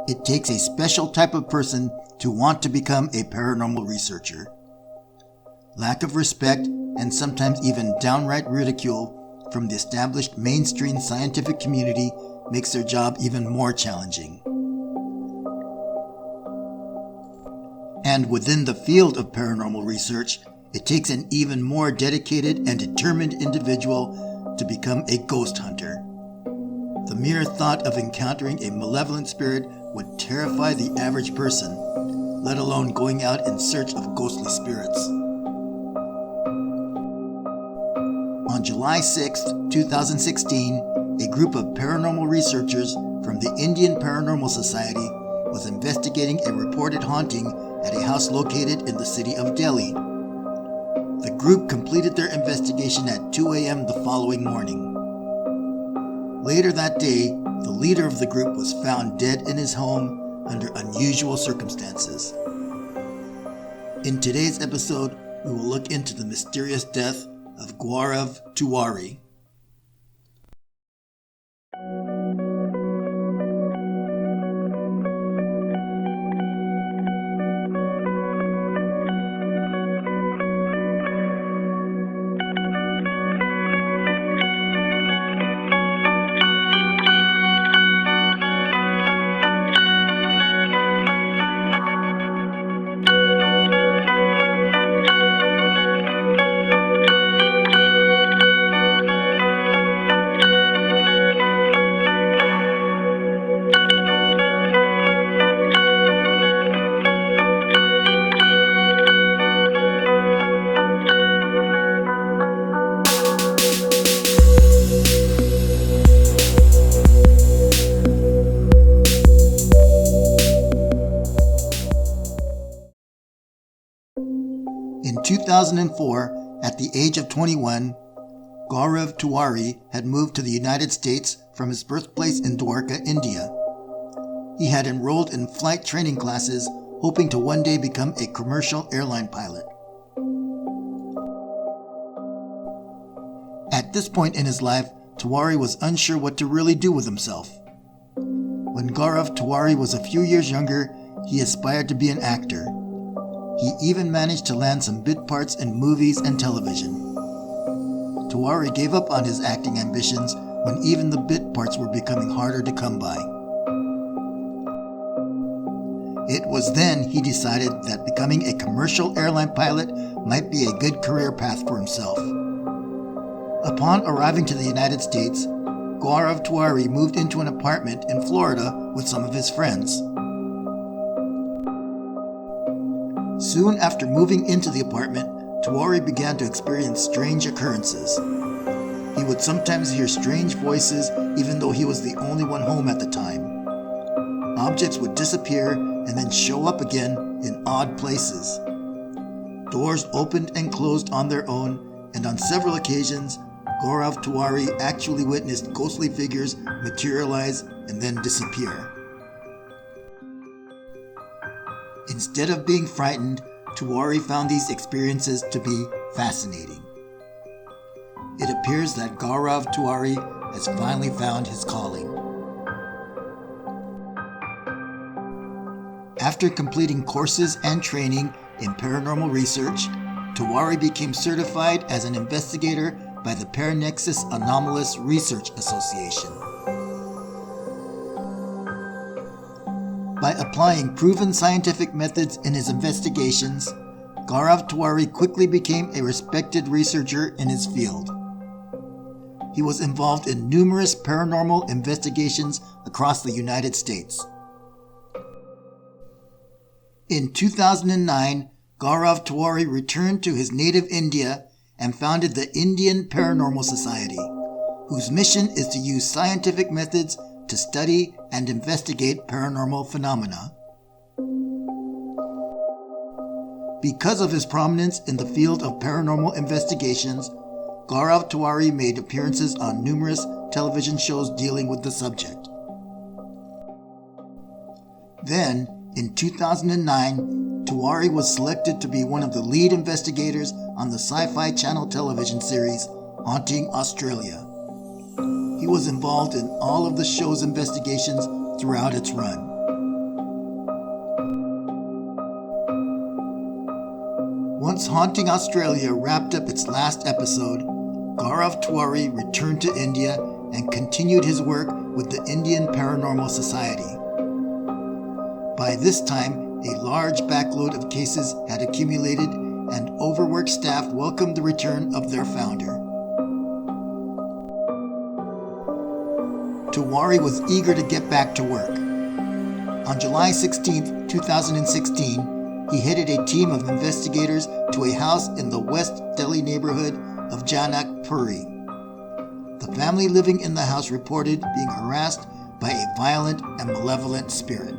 It takes a special type of person to want to become a paranormal researcher. Lack of respect and sometimes even downright ridicule from the established mainstream scientific community makes their job even more challenging. And within the field of paranormal research, it takes an even more dedicated and determined individual to become a ghost hunter. The mere thought of encountering a malevolent spirit would terrify the average person, let alone going out in search of ghostly spirits. On July 6, 2016, a group of paranormal researchers from the Indian Paranormal Society was investigating a reported haunting at a house located in the city of Delhi. The group completed their investigation at 2 a.m. the following morning. Later that day, the leader of the group was found dead in his home under unusual circumstances. In today's episode, we will look into the mysterious death of Gaurav Tiwari. In 2004, at the age of 21, Gaurav Tiwari had moved to the United States from his birthplace in Dwarka, India. He had enrolled in flight training classes, hoping to one day become a commercial airline pilot. At this point in his life, Tiwari was unsure what to really do with himself. When Gaurav Tiwari was a few years younger, he aspired to be an actor. He even managed to land some bit parts in movies and television. Tiwari gave up on his acting ambitions when even the bit parts were becoming harder to come by. It was then he decided that becoming a commercial airline pilot might be a good career path for himself. Upon arriving to the United States, Gaurav Tiwari moved into an apartment in Florida with some of his friends. Soon after moving into the apartment, Tiwari began to experience strange occurrences. He would sometimes hear strange voices even though he was the only one home at the time. Objects would disappear and then show up again in odd places. Doors opened and closed on their own, and on several occasions, Gaurav Tiwari actually witnessed ghostly figures materialize and then disappear. Instead of being frightened, Tiwari found these experiences to be fascinating. It appears that Gaurav Tiwari has finally found his calling. After completing courses and training in paranormal research, Tiwari became certified as an investigator by the Paranormal Anomalous Research Association. By applying proven scientific methods in his investigations, Gaurav Tiwari quickly became a respected researcher in his field. He was involved in numerous paranormal investigations across the United States. In 2009, Gaurav Tiwari returned to his native India and founded the Indian Paranormal Society, whose mission is to use scientific methods to study and investigate paranormal phenomena. Because of his prominence in the field of paranormal investigations, Gaurav Tiwari made appearances on numerous television shows dealing with the subject. Then, in 2009, Tiwari was selected to be one of the lead investigators on the Sci-Fi Channel television series Haunting Australia. He was involved in all of the show's investigations throughout its run. Once Haunting Australia wrapped up its last episode, Gaurav Tiwari returned to India and continued his work with the Indian Paranormal Society. By this time, a large backload of cases had accumulated, and overworked staff welcomed the return of their founder. Tiwari was eager to get back to work. On July 16, 2016, he headed a team of investigators to a house in the West Delhi neighborhood of Janak Puri. The family living in the house reported being harassed by a violent and malevolent spirit.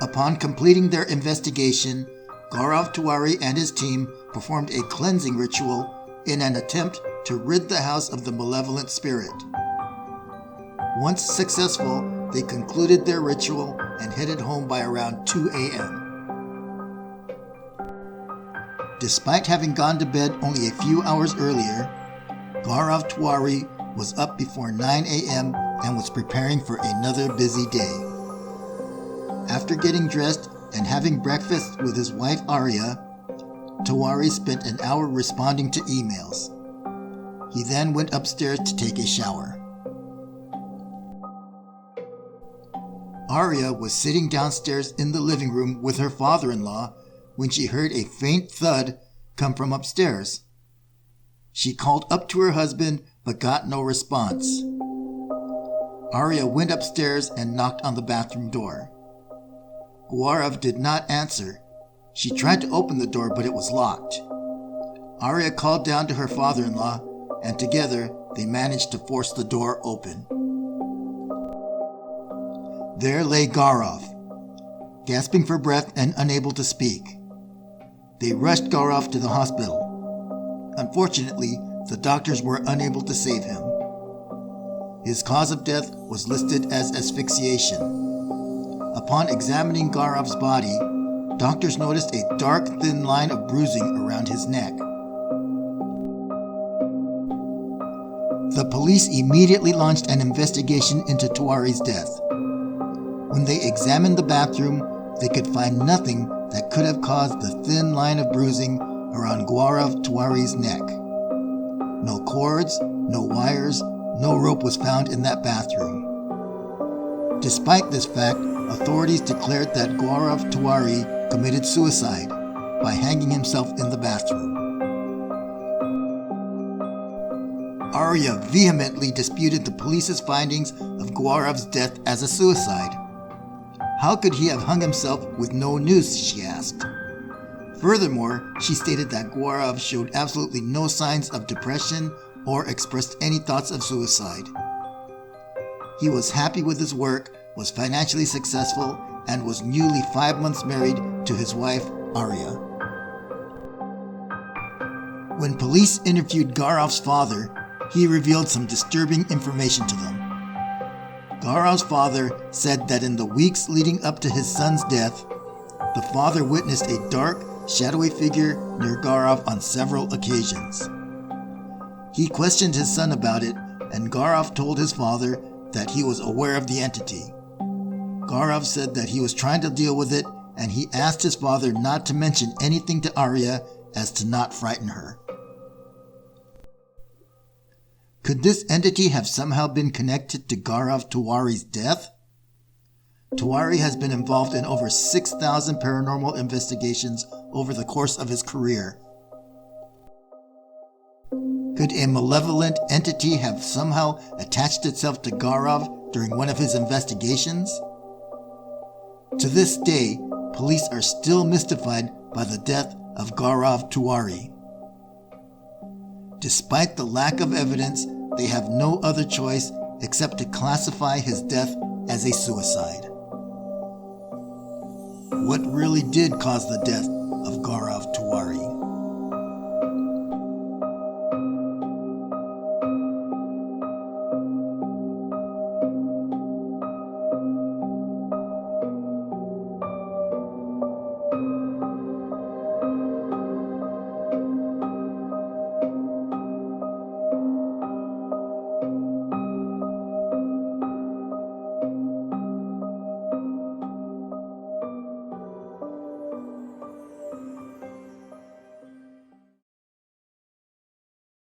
Upon completing their investigation, Gaurav Tiwari and his team performed a cleansing ritual in an attempt to rid the house of the malevolent spirit. Once successful, they concluded their ritual and headed home by around 2 a.m. Despite having gone to bed only a few hours earlier, Gaurav Tiwari was up before 9 a.m. and was preparing for another busy day. After getting dressed and having breakfast with his wife Arya, Tiwari spent an hour responding to emails. He then went upstairs to take a shower. Arya was sitting downstairs in the living room with her father-in-law when she heard a faint thud come from upstairs. She called up to her husband but got no response. Arya went upstairs and knocked on the bathroom door. Gaurav did not answer. She tried to open the door, but it was locked. Arya called down to her father-in-law, and together they managed to force the door open. There lay Gaurav, gasping for breath and unable to speak. They rushed Gaurav to the hospital. Unfortunately, the doctors were unable to save him. His cause of death was listed as asphyxiation. Upon examining Gaurav's body, doctors noticed a dark, thin line of bruising around his neck. The police immediately launched an investigation into Tiwari's death. When they examined the bathroom, they could find nothing that could have caused the thin line of bruising around Gaurav Tiwari's neck. No cords, no wires, no rope was found in that bathroom. Despite this fact, authorities declared that Gaurav Tiwari committed suicide by hanging himself in the bathroom. Arya vehemently disputed the police's findings of Gaurav's death as a suicide. How could he have hung himself with no noose, she asked. Furthermore, she stated that Gaurav showed absolutely no signs of depression or expressed any thoughts of suicide. He was happy with his work, was financially successful, and was newly 5 months married to his wife, Arya. When police interviewed Gaurav's father, he revealed some disturbing information to them. Gaurav's father said that in the weeks leading up to his son's death, the father witnessed a dark, shadowy figure near Gaurav on several occasions. He questioned his son about it, and Gaurav told his father that he was aware of the entity. Gaurav said that he was trying to deal with it, and he asked his father not to mention anything to Arya as to not frighten her. Could this entity have somehow been connected to Gaurav Tiwari's death? Tiwari has been involved in over 6,000 paranormal investigations over the course of his career. Could a malevolent entity have somehow attached itself to Gaurav during one of his investigations? To this day, police are still mystified by the death of Gaurav Tiwari. Despite the lack of evidence, they have no other choice except to classify his death as a suicide. What really did cause the death of Gaurav Tiwari?